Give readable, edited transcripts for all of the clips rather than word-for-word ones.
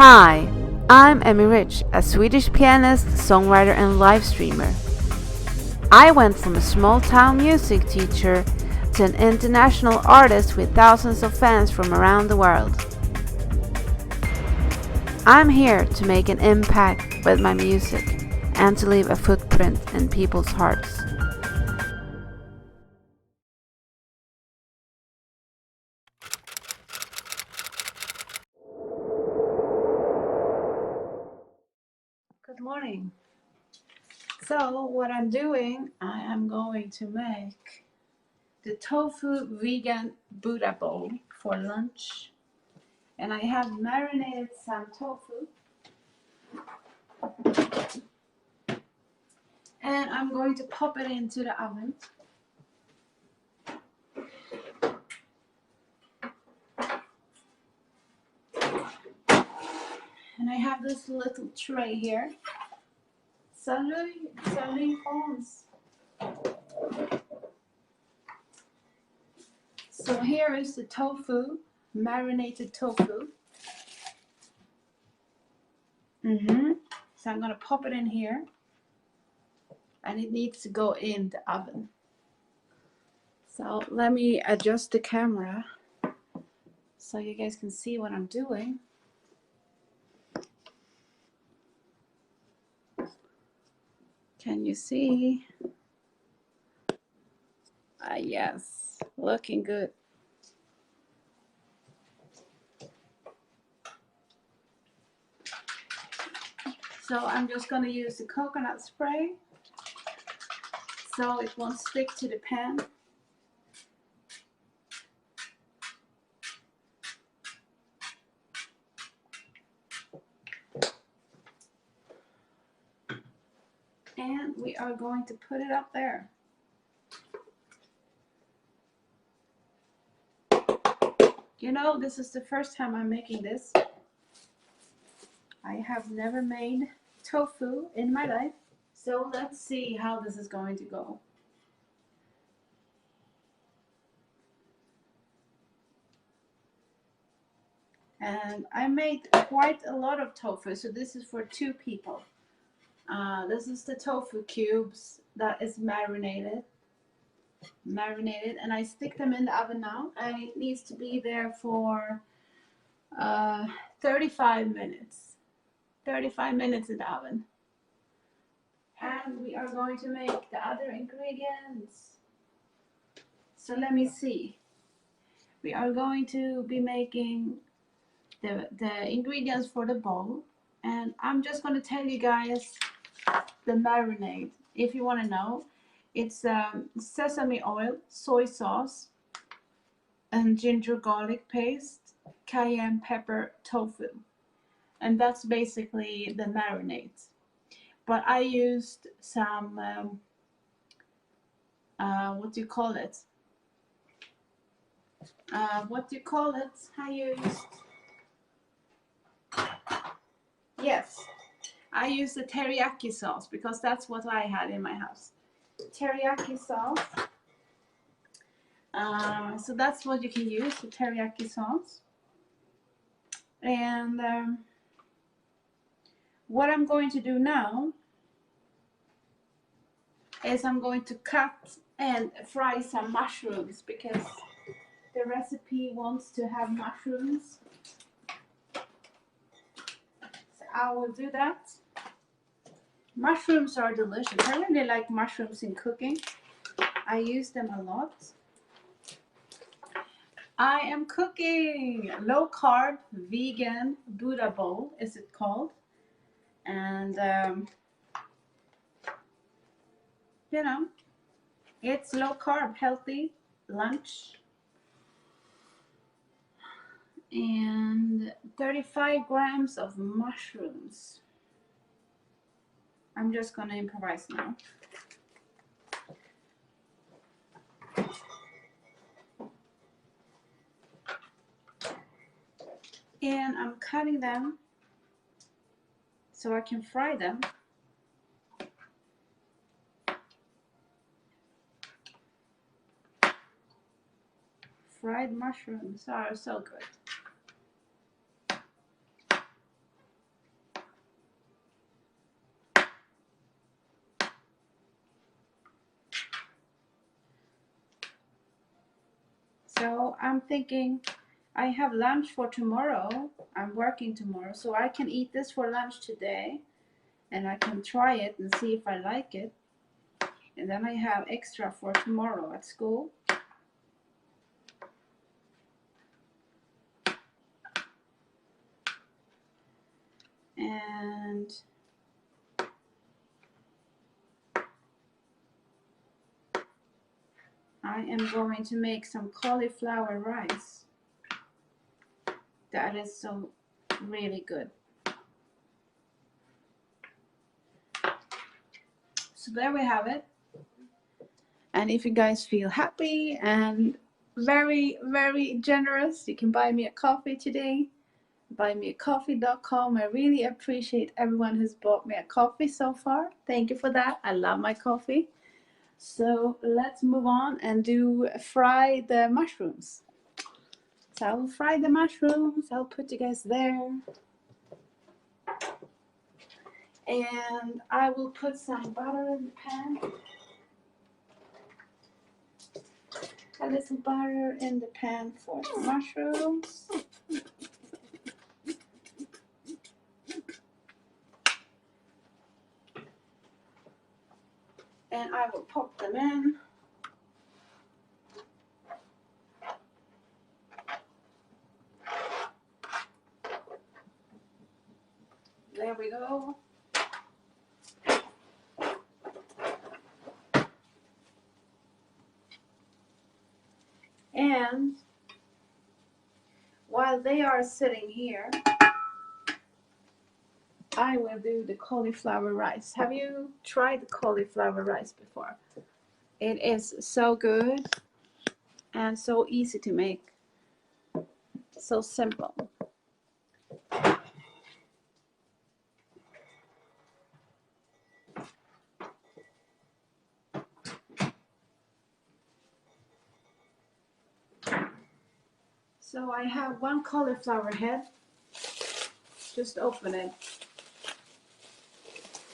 Hi, I'm Emmyrich, a Swedish pianist, songwriter, and live streamer. I went from a small town music teacher to an international artist with thousands of fans from around the world. I'm here to make an impact with my music and to leave a footprint in people's hearts. Good morning. So what I'm doing, I am going to make the tofu vegan Buddha bowl for lunch. And I have marinated some tofu. And I'm going to pop it into the oven. And I have this little tray here. Salut, France. So here is the tofu, marinated tofu. So I'm going to pop it in here. And it needs to go in the oven. So let me adjust the camera so you guys can see what I'm doing. Can you see? Yes, looking good. So I'm just going to use the coconut spray so it won't stick to the pan. And we are going to put it up there. You know, this is the first time I'm making this. I have never made tofu in my life. So let's see how this is going to go. And I made quite a lot of tofu, so this is for 2 people. This is the tofu cubes that is marinated, and I stick them in the oven now, and it needs to be there for 35 minutes. 35 minutes in the oven. And we are going to make the other ingredients. So let me see. We are going to be making the ingredients for the bowl, and I'm just going to tell you guys the marinade. If you want to know, it's sesame oil, soy sauce, and ginger garlic paste, cayenne pepper, tofu, and that's basically the marinade. But I used some what do you call it? I used, yes, I used the teriyaki sauce because that's what I had in my house. Teriyaki sauce. So that's what you can use, the teriyaki sauce. And what I'm going to do now is I'm going to cut and fry some mushrooms because the recipe wants to have mushrooms. So I will do that. Mushrooms are delicious. I really like mushrooms in cooking. I use them a lot. I am cooking low carb vegan Buddha bowl, is it called? And you know, it's low carb, healthy lunch. And 35 grams of mushrooms. I'm just gonna improvise now. And I'm cutting them so I can fry them. Fried mushrooms are so good. So I'm thinking I have lunch for tomorrow. I'm working tomorrow, so I can eat this for lunch today, and I can try it and see if I like it. And then I have extra for tomorrow at school. And I am going to make some cauliflower rice. That is so really good. So there we have it. And if you guys feel happy and very, very generous, you can buy me a coffee today. Buymeacoffee.com. I really appreciate everyone who's bought me a coffee so far. Thank you for that. I love my coffee. So let's move on and fry the mushrooms. So I will fry the mushrooms. I'll put you guys there. And I will put some butter in the pan. A little butter in the pan for the mushrooms. And I will pop them in. There we go. And while they are sitting here, I will do the cauliflower rice. Have you tried the cauliflower rice before? It is so good and so easy to make. So simple. So I have one cauliflower head. Just open it.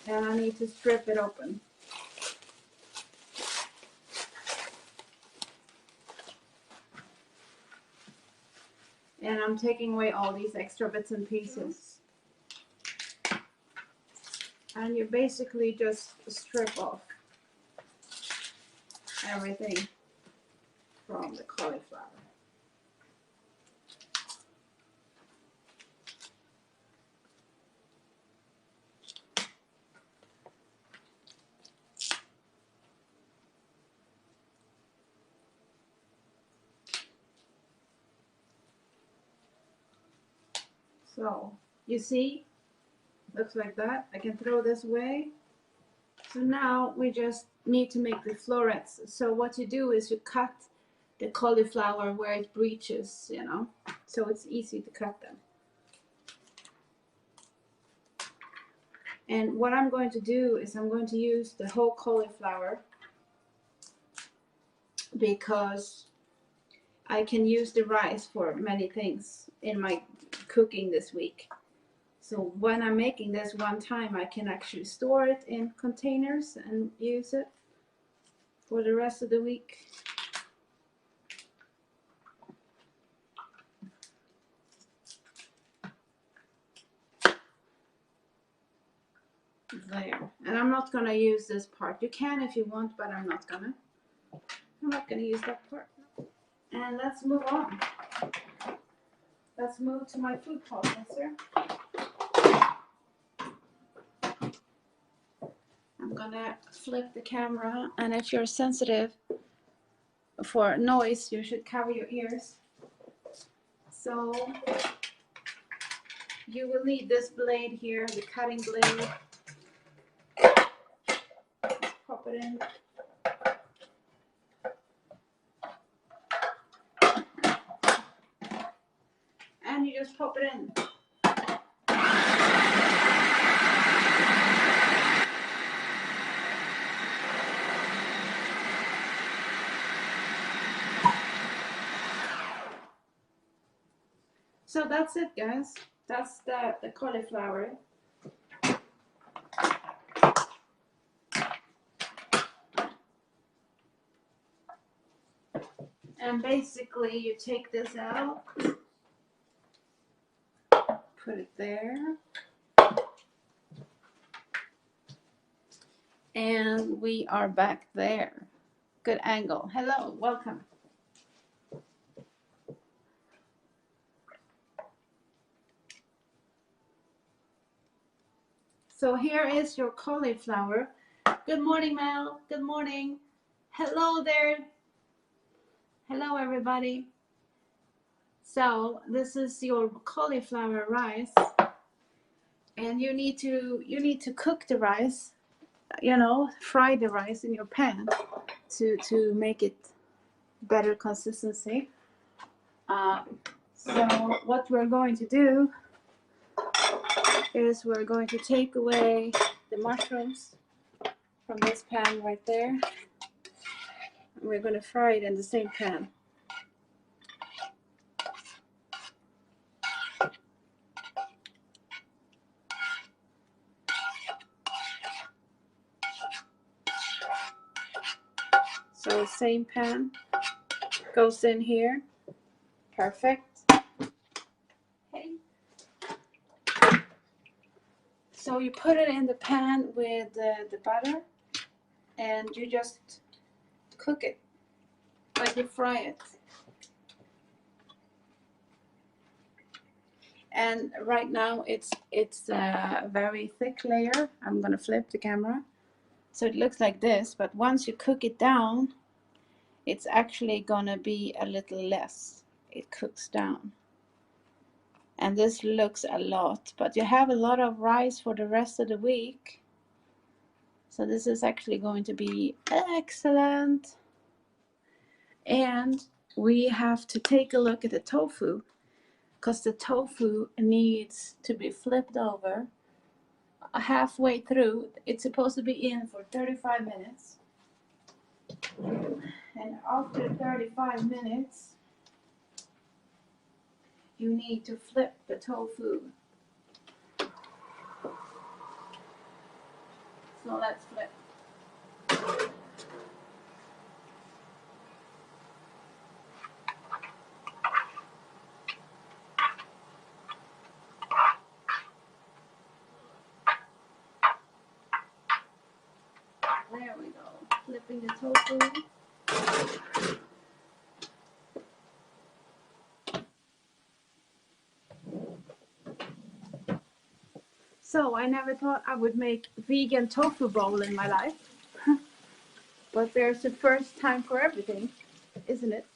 And I need to strip it open. And I'm taking away all these extra bits and pieces. And you basically just strip off everything from the cauliflower. So, you see, looks like that. I can throw this away. So now we just need to make the florets. So what you do is you cut the cauliflower where it breaches, you know, so it's easy to cut them. And what I'm going to do is I'm going to use the whole cauliflower because I can use the rice for many things in my cooking this week. So when I'm making this one time, I can actually store it in containers and use it for the rest of the week. There. And I'm not going to use this part. You can if you want, but I'm not going to use that part. And let's move on. Let's move to my food processor. I'm going to flip the camera, and if you're sensitive for noise, you should cover your ears. So you will need this blade here, the cutting blade. Just pop it in. And you just pop it in. So that's it, guys. That's the cauliflower. And basically you take this out, put it there, and we are back there. Good angle. Hello, welcome. So here is your cauliflower. Good morning, Mel. Good morning. Hello there. Hello, everybody. So this is your cauliflower rice, and you need to cook the rice. You know, fry the rice in your pan to make it better consistency. So what we're going to do is we're going to take away the mushrooms from this pan right there. And we're going to fry it in the same pan. So same pan goes in here. Perfect. Okay. So you put it in the pan with the butter, and you just cook it like you fry it. And right now it's a very thick layer. I'm gonna flip the camera. So it looks like this, but once you cook it down, it's actually gonna be a little less. It cooks down. And this looks a lot, but you have a lot of rice for the rest of the week. So this is actually going to be excellent. And we have to take a look at the tofu, because the tofu needs to be flipped over halfway through. It's supposed to be in for 35 minutes. And after 35 minutes, you need to flip the tofu. So let's flip. There we go. Flipping the tofu. So I never thought I would make vegan tofu bowl in my life. But there's a first time for everything, isn't it?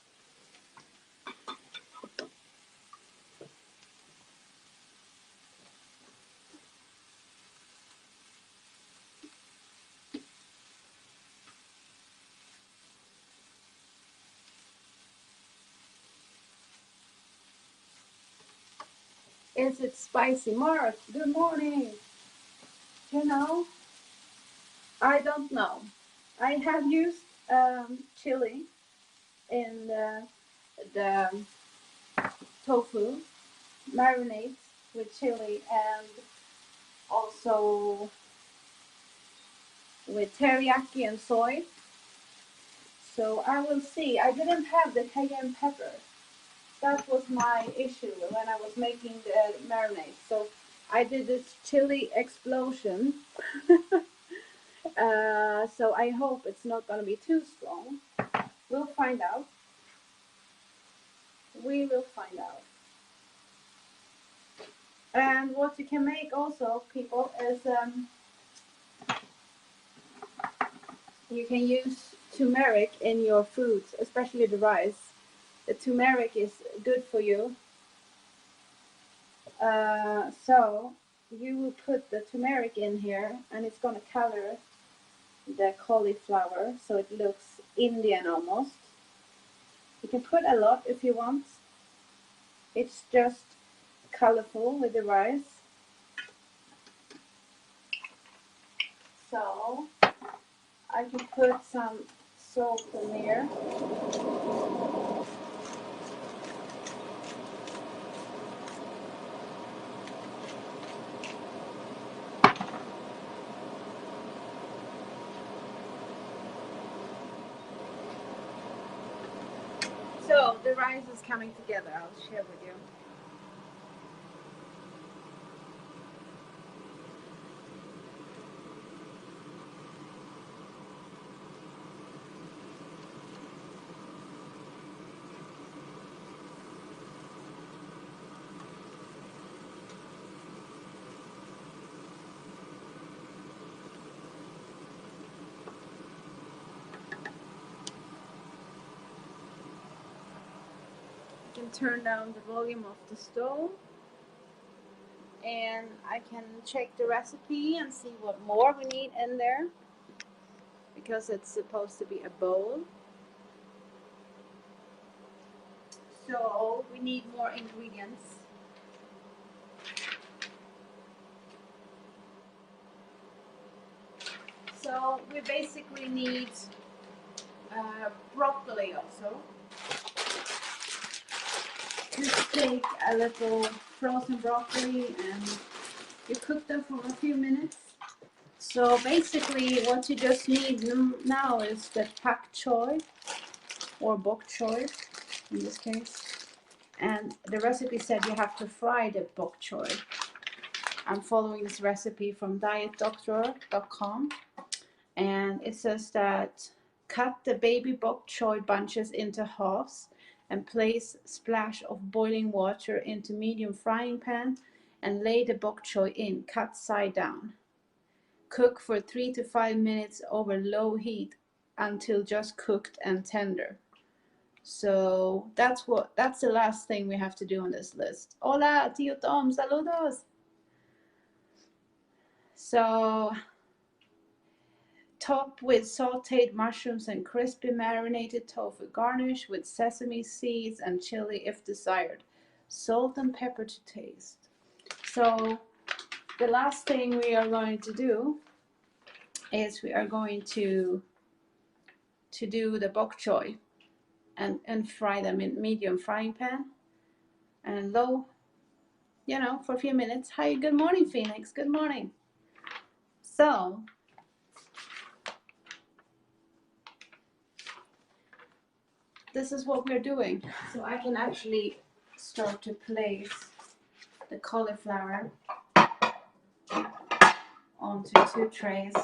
Is it spicy? Mark, good morning. You know, I don't know. I have used chili in the tofu, marinades with chili, and also with teriyaki and soy. So I will see. I didn't have the cayenne pepper. That was my issue when I was making the marinade. So I did this chili explosion. So I hope it's not going to be too strong. We'll find out. We will find out. And what you can make also, people, is you can use turmeric in your foods, especially the rice. The turmeric is good for you. So you will put the turmeric in here, and it's going to color the cauliflower so it looks Indian almost. You can put a lot if you want. It's just colorful with the rice. So I can put some salt in there. rice is coming together. I'll share with you. I can turn down the volume of the stove, and I can check the recipe and see what more we need in there, because it's supposed to be a bowl. So we need more ingredients. So we basically need broccoli also. Just take a little frozen broccoli and you cook them for a few minutes. So basically what you just need now is the pak choy, or bok choy in this case. And the recipe said you have to fry the bok choy. I'm following this recipe from dietdoctor.com, and it says that cut the baby bok choy bunches into halves and place a splash of boiling water into medium frying pan and lay the bok choy in, cut side down. Cook for 3 to 5 minutes over low heat until just cooked and tender. So that's the last thing we have to do on this list. Hola, tío Tom, saludos. So top with sauteed mushrooms and crispy marinated tofu. Garnish with sesame seeds and chili if desired. Salt and pepper to taste. So the last thing we are going to do is we are going to do the bok choy and fry them in medium frying pan and low, for a few minutes. Hi, good morning, Phoenix. Good morning. So this is what we're doing. So I can actually start to place the cauliflower onto 2 trays.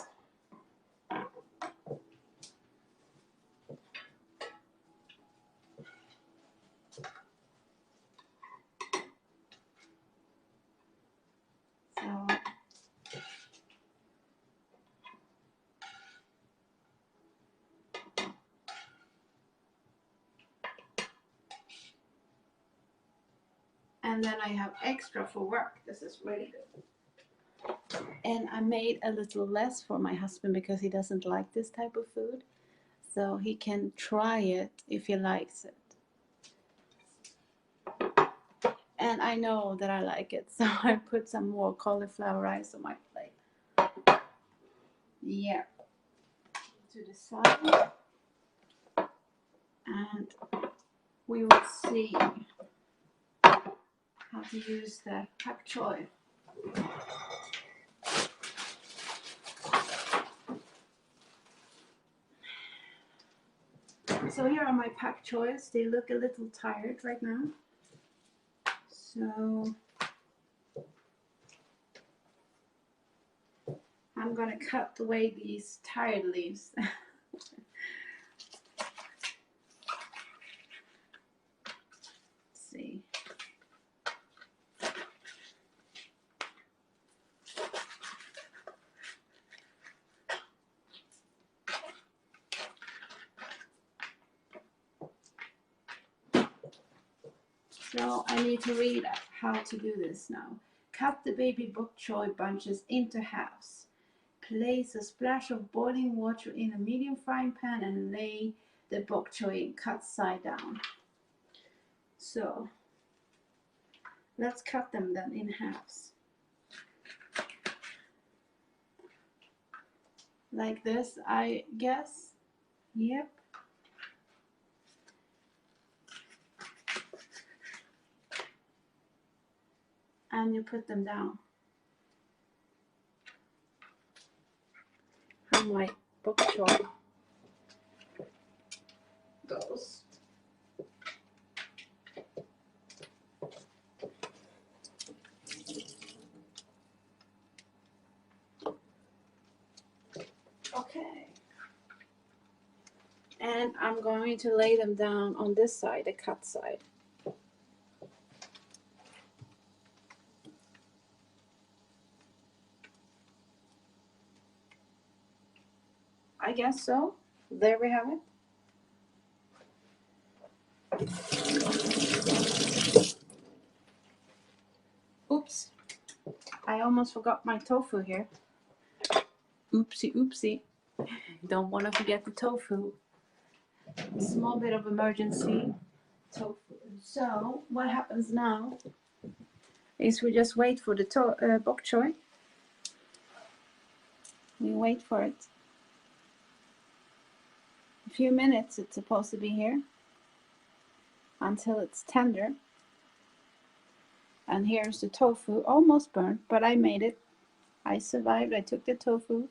So and then I have extra for work. This is really good. And I made a little less for my husband because he doesn't like this type of food. So he can try it if he likes it. And I know that I like it, so I put some more cauliflower rice on my plate. Yeah. To the side. And we will see how to use the pak choy. So here are my pak choys. They look a little tired right now. So I'm gonna cut away these tired leaves. Let's see. So I need to read how to do this now. Cut the baby bok choy bunches into halves. Place a splash of boiling water in a medium frying pan and lay the bok choy in, cut side down. So let's cut them then in halves. Like this, I guess. Yep. And you put them down. How my bok choy goes. going to lay them down on this side, the cut side. I guess so. There we have it. Oops. I almost forgot my tofu here. Oopsie, oopsie. Don't want to forget the tofu. Small bit of emergency tofu. So what happens now is we just wait for the bok choy. We wait for it. A few minutes it's supposed to be here until it's tender. And here's the tofu, almost burnt, but I made it. I survived. I took the tofu.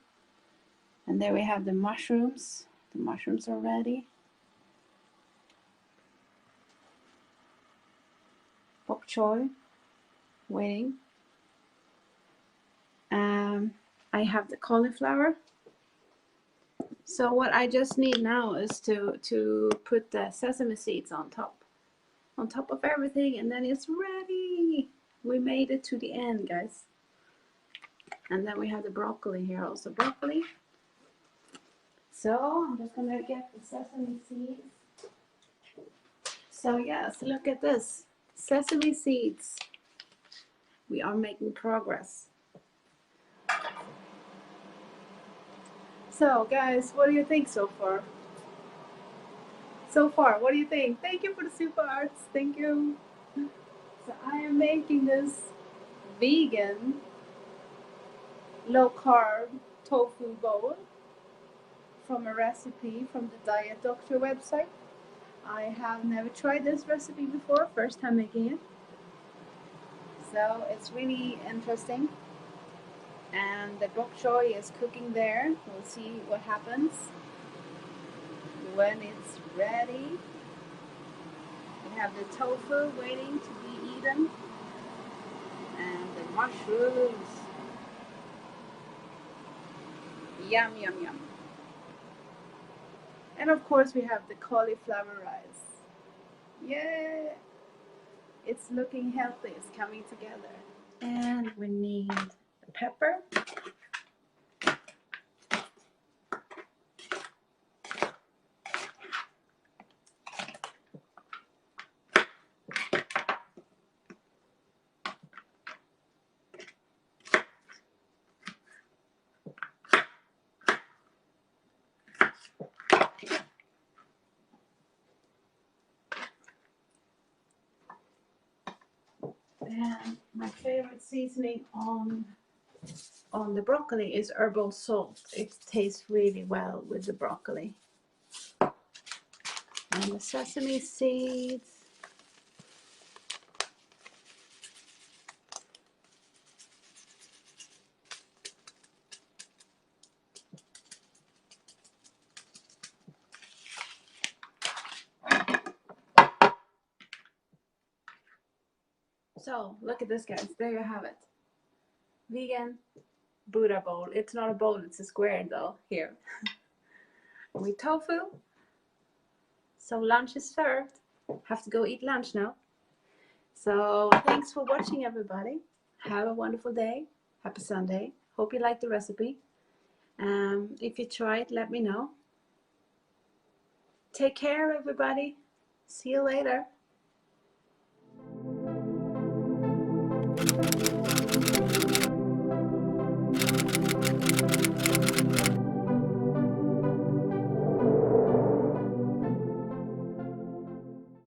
And there we have the mushrooms. The mushrooms are ready. Bok choy, waiting. I have the cauliflower. So what I just need now is to put the sesame seeds on top of everything, and then it's ready. We made it to the end, guys. And then we have the broccoli here, also broccoli. So I'm just gonna get the sesame seeds. So yes, look at this, sesame seeds. We are making progress. So guys, what do you think so far? What do you think? Thank you for the super arts. Thank you. So I am making this vegan, low carb tofu bowl from a recipe from the Diet Doctor website. I have never tried this recipe before, first time making it. So it's really interesting. And the bok choy is cooking there. We'll see what happens when it's ready. We have the tofu waiting to be eaten. And the mushrooms. Yum, yum, yum. And of course we have the cauliflower rice. Yeah! It's looking healthy, it's coming together. And we need the pepper. And my favorite seasoning on the broccoli is herbal salt. It tastes really well with the broccoli. And the sesame seeds. So look at this, guys. There you have it. Vegan Buddha bowl. It's not a bowl, it's a square though. Here. With tofu. So lunch is served. Have to go eat lunch now. So thanks for watching, everybody. Have a wonderful day. Happy Sunday. Hope you like the recipe. If you try it, let me know. Take care, everybody. See you later.